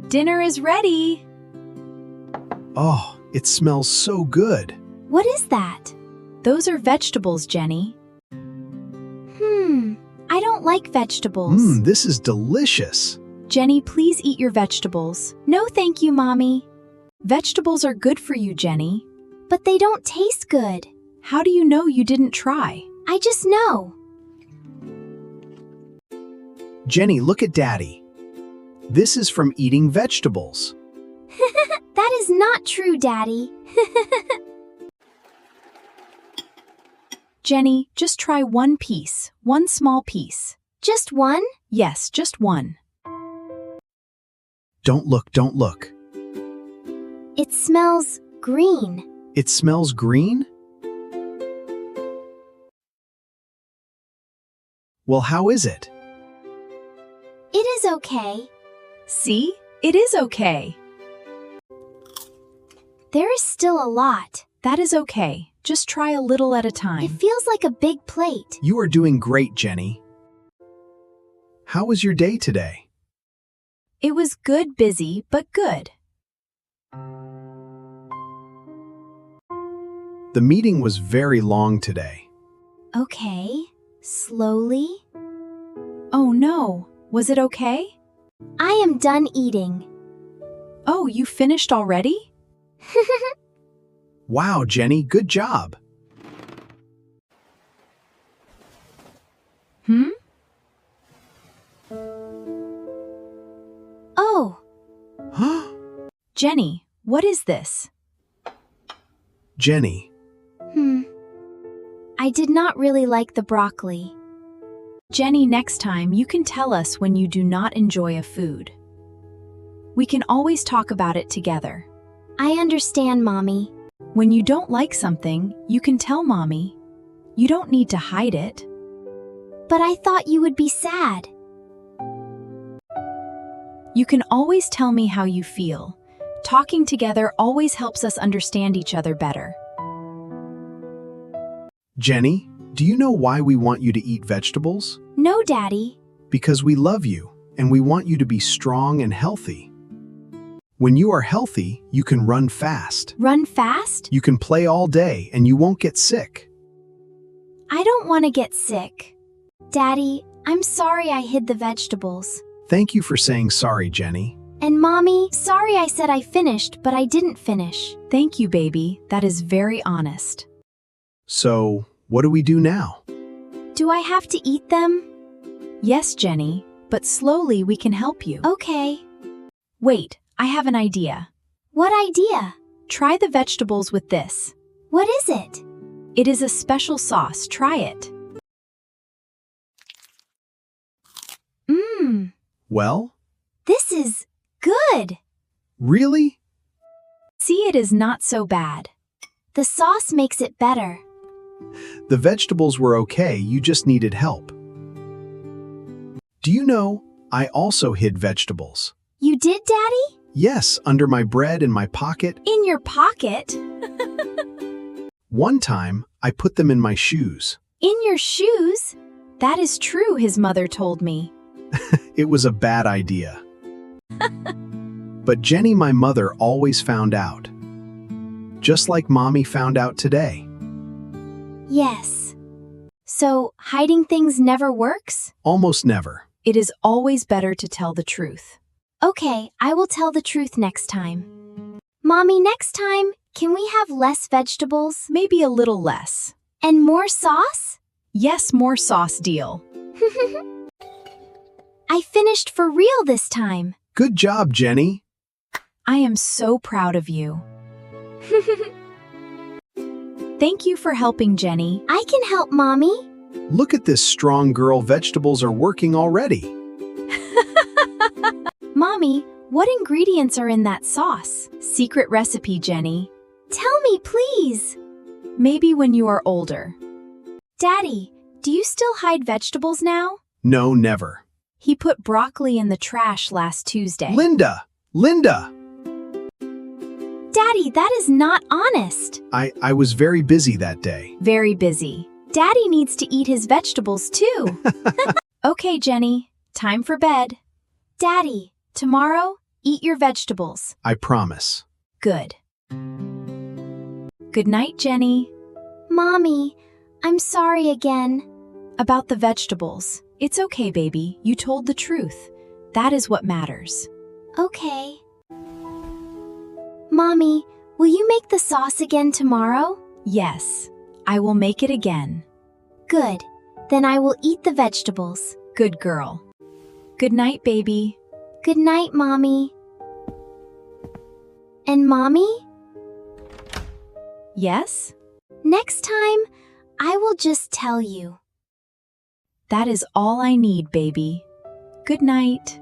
Dinner is ready. Oh, it smells so good. What is that? Those are vegetables, Jenny. I don't like vegetables. This is delicious. Jenny, please eat your vegetables. No, thank you, Mommy. Vegetables are good for you, Jenny. But they don't taste good. How do you know you didn't try? I just know. Jenny, look at Daddy. This is from eating vegetables. That is not true, Daddy. Jenny, just try one piece, one small piece. Just one? Yes, just one. Don't look, don't look. It smells green. It smells green? Well, how is it? It is okay. See? It is okay. There is still a lot. That is okay. Just try a little at a time. It feels like a big plate. You are doing great, Jenny. How was your day today? It was good, busy, but good. The meeting was very long today. Okay. Slowly. Oh no. Was it okay? I am done eating. Oh, you finished already? Wow, Jenny, good job. Oh. Huh? Jenny, what is this? Jenny. I did not really like the broccoli. Jenny, next time you can tell us when you do not enjoy a food. We can always talk about it together. I understand, Mommy. When you don't like something, you can tell Mommy. You don't need to hide it. But I thought you would be sad. You can always tell me how you feel. Talking together always helps us understand each other better. Jenny, do you know why we want you to eat vegetables? No, Daddy. Because we love you, and we want you to be strong and healthy. When you are healthy, you can run fast. Run fast? You can play all day, and you won't get sick. I don't want to get sick. Daddy, I'm sorry I hid the vegetables. Thank you for saying sorry, Jenny. And Mommy, sorry I said I finished, but I didn't finish. Thank you, baby. That is very honest. So, what do we do now? Do I have to eat them? Yes, Jenny, but slowly we can help you. Okay. Wait, I have an idea. What idea? Try the vegetables with this. What is it? It is a special sauce. Try it. Well? This is good. Really? See, it is not so bad. The sauce makes it better. The vegetables were okay, you just needed help. Do you know, I also hid vegetables. You did, Daddy? Yes, under my bread in my pocket. In your pocket? One time, I put them in my shoes. In your shoes? That is true, his mother told me. It was a bad idea. But Jenny, my mother, always found out. Just like Mommy found out today. Yes. So, hiding things never works? Almost never. It is always better to tell the truth. Okay, I will tell the truth next time. Mommy, next time, can we have less vegetables? Maybe a little less. And more sauce? Yes, more sauce, deal. I finished for real this time. Good job, Jenny. I am so proud of you. Thank you for helping, Jenny. I can help, Mommy. Look at this strong girl. Vegetables are working already. Mommy, what ingredients are in that sauce? Secret recipe, Jenny. Tell me, please. Maybe when you are older. Daddy, do you still hide vegetables now? No, never. He put broccoli in the trash last Tuesday. Linda! Linda! Daddy, that is not honest. I was very busy that day. Very busy. Daddy needs to eat his vegetables too. Okay, Jenny, time for bed. Daddy, tomorrow, Eat your vegetables. I promise. Good. Good night, Jenny. Mommy, I'm sorry again. About the vegetables. It's okay, baby. You told the truth. That is what matters. Okay. Mommy, will you make the sauce again tomorrow? Yes, I will make it again. Good. Then I will eat the vegetables. Good girl. Good night, baby. Good night, Mommy. And Mommy? Yes? Next time, I will just tell you. That is all I need, baby. Good night.